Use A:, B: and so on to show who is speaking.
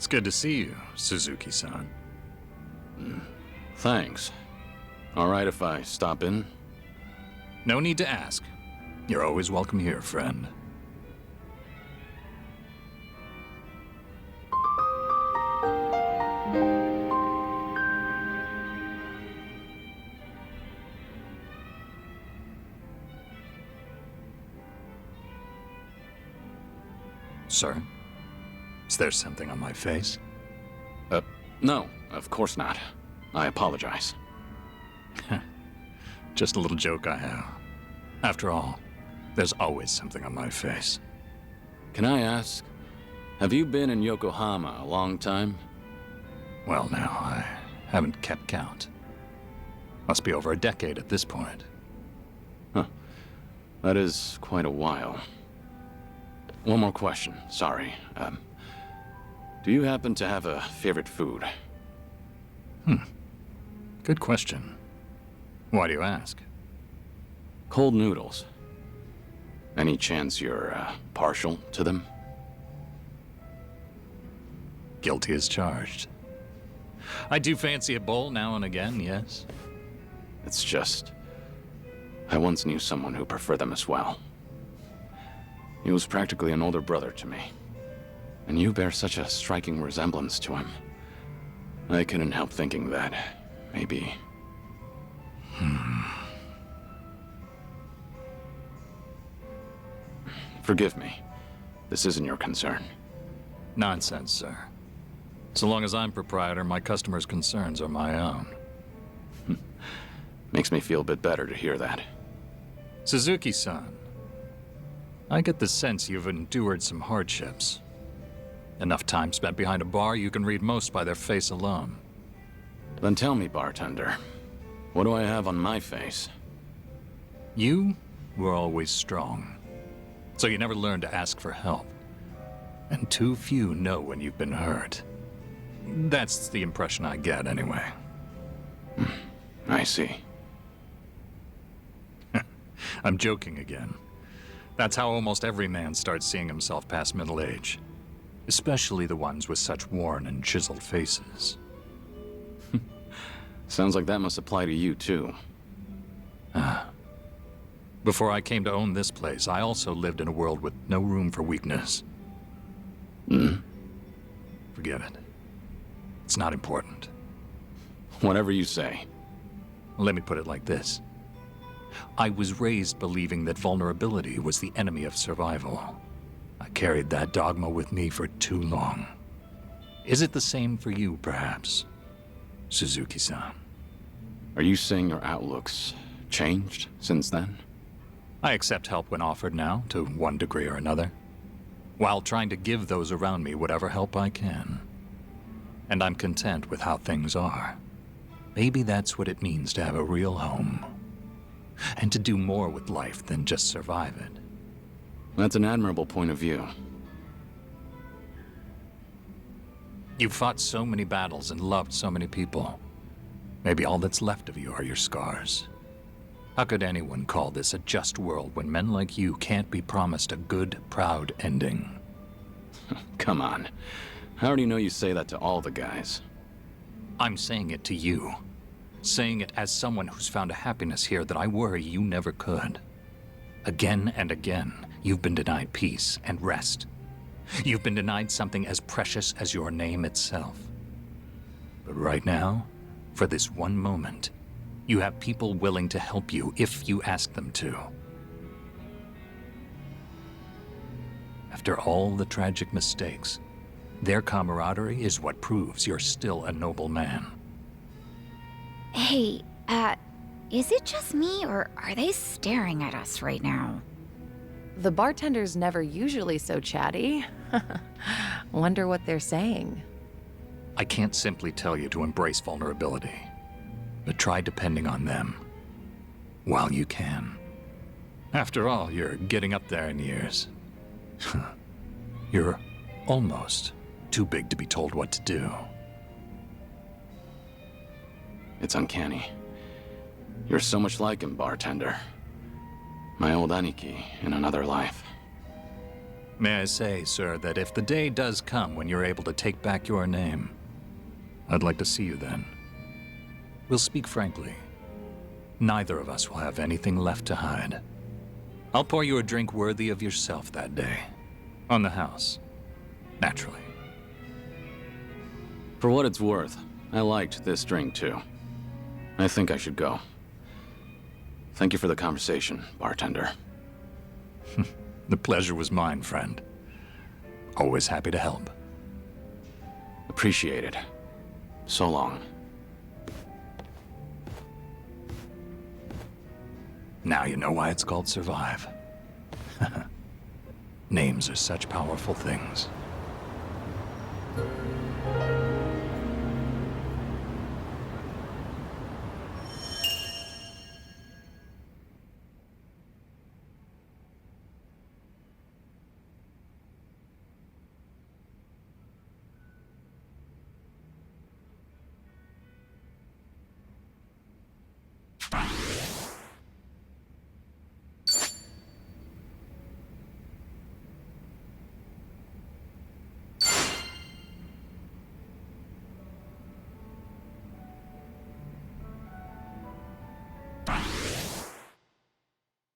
A: It's good to see you, Suzuki-san.
B: Thanks. All right if I stop in?
A: No need to ask. You're always welcome here, friend. Sir? Is there something on my face?
B: No, of course not. I apologize.
A: Just a little joke I have. After all, there's always something on my face.
B: Can I ask, have you been in Yokohama a long time?
A: Well, now, I haven't kept count. Must be over a decade at this point.
B: Huh. That is quite a while. One more question, sorry. Do you happen to have a favorite food?
A: Good question. Why do you ask?
B: Cold noodles. Any chance you're, partial to them?
A: Guilty as charged. I do fancy a bowl now and again, yes.
B: It's just... I once knew someone who preferred them as well. He was practically an older brother to me. And you bear such a striking resemblance to him. I couldn't help thinking that, maybe... Forgive me. This isn't your concern.
A: Nonsense, sir. So long as I'm proprietor, my customers' concerns are my own.
B: Makes me feel a bit better to hear that.
A: Suzuki-san, I get the sense you've endured some hardships. Enough time spent behind a bar, you can read most by their face alone.
B: Then tell me, bartender, what do I have on my face?
A: You were always strong, so you never learned to ask for help. And too few know when you've been hurt. That's the impression I get, anyway.
B: I see.
A: I'm joking again. That's how almost every man starts seeing himself past middle age. Especially the ones with such worn and chiseled faces.
B: Sounds like that must apply to you, too.
A: Before I came to own this place, I also lived in a world with no room for weakness. Forget it. It's not important.
B: Whatever you say.
A: Let me put it like this. I was raised believing that vulnerability was the enemy of survival. I carried that dogma with me for too long. Is it the same for you, perhaps, Suzuki-san?
B: Are you saying your outlook's changed since then?
A: I accept help when offered now, to one degree or another, while trying to give those around me whatever help I can. And I'm content with how things are. Maybe that's what it means to have a real home. And to do more with life than just survive it.
B: That's an admirable point of view.
A: You've fought so many battles and loved so many people. Maybe all that's left of you are your scars. How could anyone call this a just world when men like you can't be promised a good, proud ending?
B: Come on. How do you know you say that to all the guys?
A: I'm saying it to you. Saying it as someone who's found a happiness here that I worry you never could. Again and again, you've been denied peace and rest. You've been denied something as precious as your name itself. But right now, for this one moment, you have people willing to help you if you ask them to. After all the tragic mistakes, their camaraderie is what proves you're still a noble man.
C: Hey, is it just me, or are they staring at us right now?
D: The bartender's never usually so chatty. Wonder what they're saying.
A: I can't simply tell you to embrace vulnerability, but try depending on them while you can. After all, you're getting up there in years. You're almost too big to be told what to do.
B: It's uncanny. You're so much like him, bartender. My old Aniki in another life.
A: May I say, sir, that if the day does come when you're able to take back your name, I'd like to see you then. We'll speak frankly. Neither of us will have anything left to hide. I'll pour you a drink worthy of yourself that day. On the house. Naturally.
B: For what it's worth, I liked this drink too. I think I should go. Thank you for the conversation, bartender.
A: The pleasure was mine, friend. Always happy to help.
B: Appreciate it. So long.
A: Now you know why it's called Survive. Names are such powerful things.